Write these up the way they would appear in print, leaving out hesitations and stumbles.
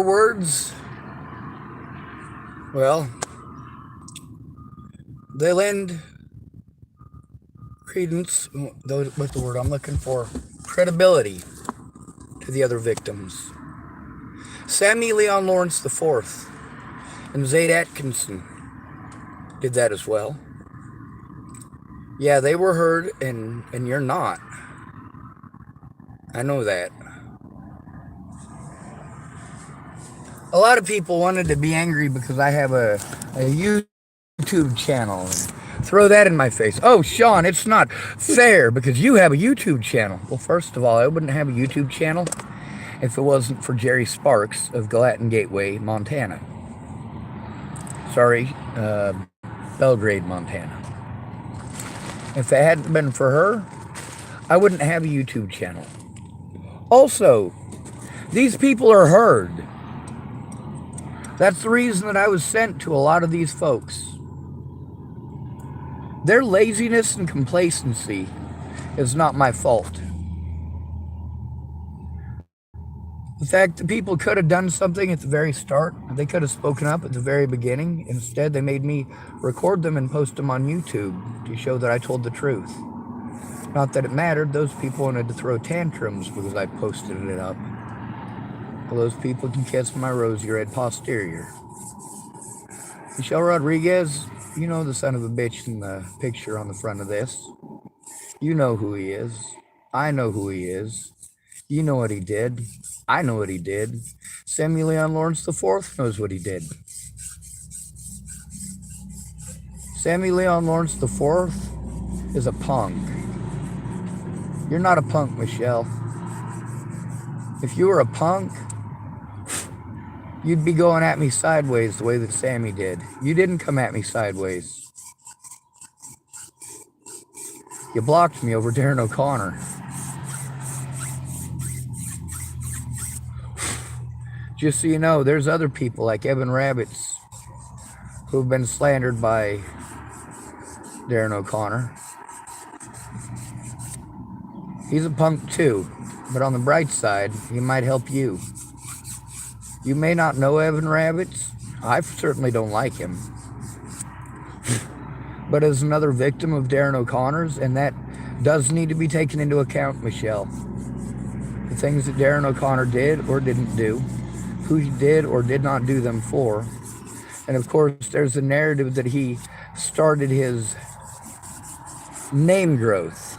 words, well, they lend credence, what's the word I'm looking for? Credibility to the other victims. Sammy Leon Lawrence IV and Zaid Atkinson did that as well. Yeah, they were heard, and you're not. I know that. A lot of people wanted to be angry because I have a YouTube channel. Throw that in my face. Oh, Sean, it's not fair because you have a YouTube channel. Well, first of all, I wouldn't have a YouTube channel if it wasn't for Jerry Sparks of Gallatin Gateway, Montana. Sorry, Belgrade, Montana. If it hadn't been for her, I wouldn't have a YouTube channel. Also, these people are heard. That's the reason that I was sent to a lot of these folks. Their laziness and complacency is not my fault. The fact that people could have done something at the very start, they could have spoken up at the very beginning. Instead, they made me record them and post them on YouTube to show that I told the truth. Not that it mattered, those people wanted to throw tantrums because I posted it up. Well, those people can kiss my rosy red posterior. Michelle Rodriguez, you know the son of a bitch in the picture on the front of this. You know who he is. I know who he is. You know what he did. I know what he did. Sammy Leon Lawrence IV knows what he did. Sammy Leon Lawrence IV is a punk. You're not a punk, Michelle. If you were a punk, you'd be going at me sideways the way that Sammy did. You didn't come at me sideways. You blocked me over Darren O'Connor. Just so you know, there's other people like Evan Rabbits who've been slandered by Darren O'Connor. He's a punk too, but on the bright side, he might help you. You may not know Evan Rabbits. I certainly don't like him. But as another victim of Darren O'Connor's, and that does need to be taken into account, Michelle. The things that Darren O'Connor did or didn't do, who he did or did not do them for. And of course, there's the narrative that he started his name growth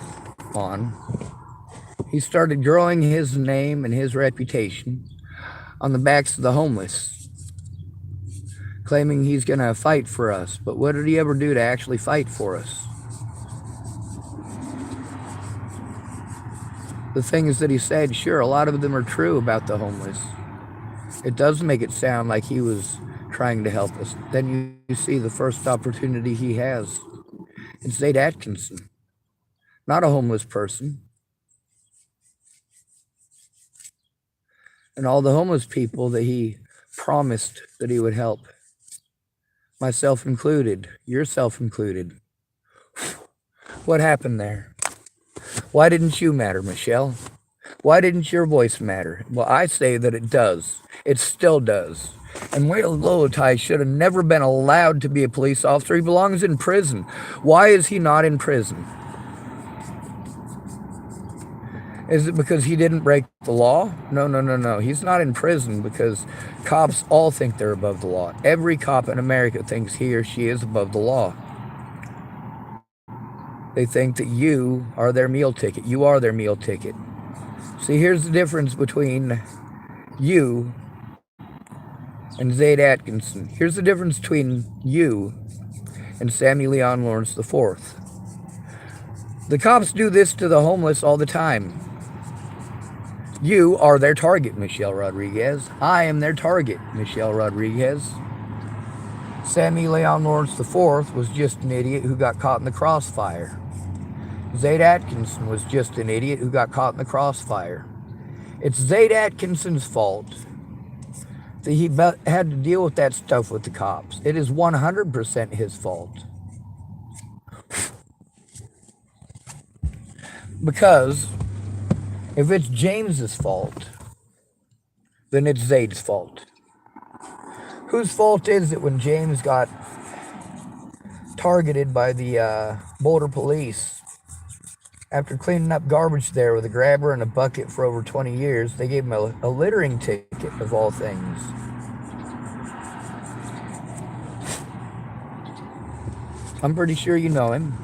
on. He started growing his name and his reputation on the backs of the homeless, claiming he's going to fight for us. But what did he ever do to actually fight for us? The things that he said, sure, a lot of them are true about the homeless. It does make it sound like he was trying to help us. Then you see the first opportunity he has. It's Zaid Atkinson, not a homeless person. And all the homeless people that he promised that he would help, myself included, yourself included. What happened there? Why didn't you matter, Michelle? Why didn't your voice matter? Well, I say that it does. It still does. And Wayne Lolotai should have never been allowed to be a police officer. He belongs in prison. Why is he not in prison? Is it because he didn't break the law? No. He's not in prison because cops all think they're above the law. Every cop in America thinks he or she is above the law. They think that you are their meal ticket. You are their meal ticket. See, here's the difference between you and Zaid Atkinson. Here's the difference between you and Sammy Leon Lawrence IV. The cops do this to the homeless all the time. You are their target, Michelle Rodriguez. I am their target, Michelle Rodriguez. Sammy Leon Lawrence IV was just an idiot who got caught in the crossfire. Zaid Atkinson was just an idiot who got caught in the crossfire. It's Zaid Atkinson's fault that he had to deal with that stuff with the cops. It is 100% his fault. Because if it's James's fault then it's Zaid's fault. Whose fault is it when James got targeted by the Boulder police after cleaning up garbage there with a grabber and a bucket for over 20 years? They gave him a littering ticket, of all things. I'm pretty sure you know him.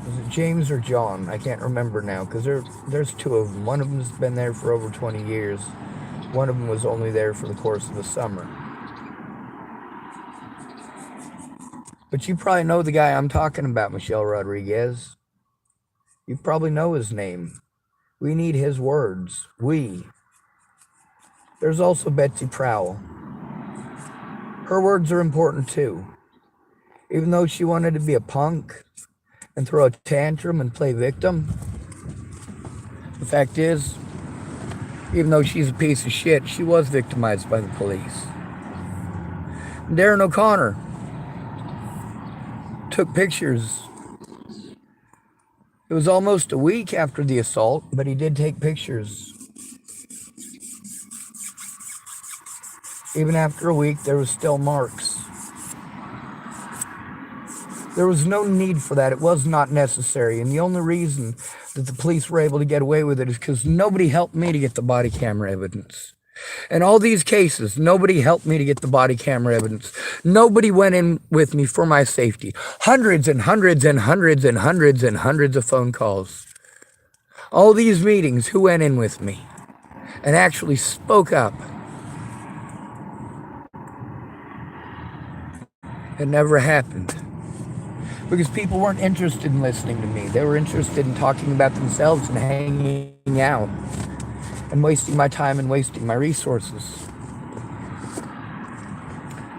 Is it James or John? I can't remember now, because there's two of them. One of them's been there for over 20 years. One of them was only there for the course of the summer. But you probably know the guy I'm talking about, Michelle Rodriguez. You probably know his name. We need his words. There's also Betsy Prowell. Her words are important too. Even though she wanted to be a punk and throw a tantrum and play victim, the fact is, even though she's a piece of shit, she was victimized by the police. Darren O'Connor took pictures. It was almost a week after the assault, but he did take pictures. Even after a week, there was still marks. There was no need for that. It was not necessary. And the only reason that the police were able to get away with it is because nobody helped me to get the body camera evidence. In all these cases, nobody helped me to get the body camera evidence. Nobody went in with me for my safety. Hundreds and hundreds and hundreds and hundreds and hundreds of phone calls. All these meetings, who went in with me and actually spoke up? It never happened. Because people weren't interested in listening to me. They were interested in talking about themselves and hanging out and wasting my time and wasting my resources.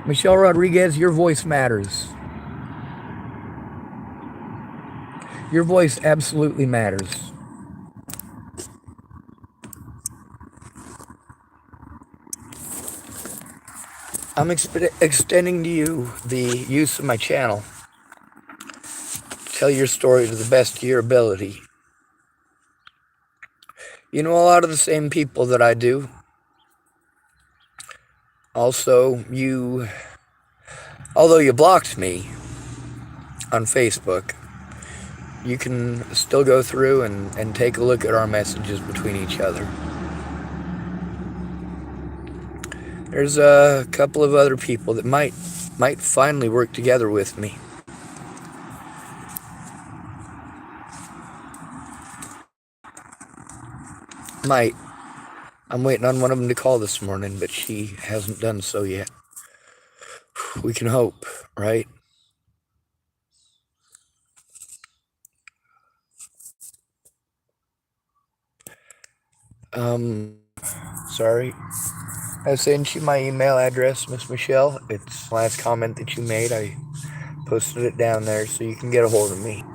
Michelle Rodriguez, your voice matters. Your voice absolutely matters. I'm extending to you the use of my channel. Tell your story to the best of your ability. You know a lot of the same people that I do. Also, although you blocked me on Facebook, you can still go through and take a look at our messages between each other. There's a couple of other people that might finally work together with me. I'm waiting on one of them to call this morning, but she hasn't done so yet. We can hope, right? Sorry. I sent you my email address, Miss Michelle. It's the last comment that you made. I posted it down there so you can get a hold of me.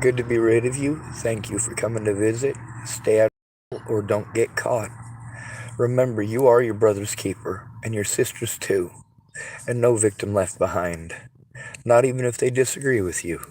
Good to be rid of you. Thank you for coming to visit. Stay out or don't get caught. Remember, you are your brother's keeper, and your sister's too. And no victim left behind. Not even if they disagree with you.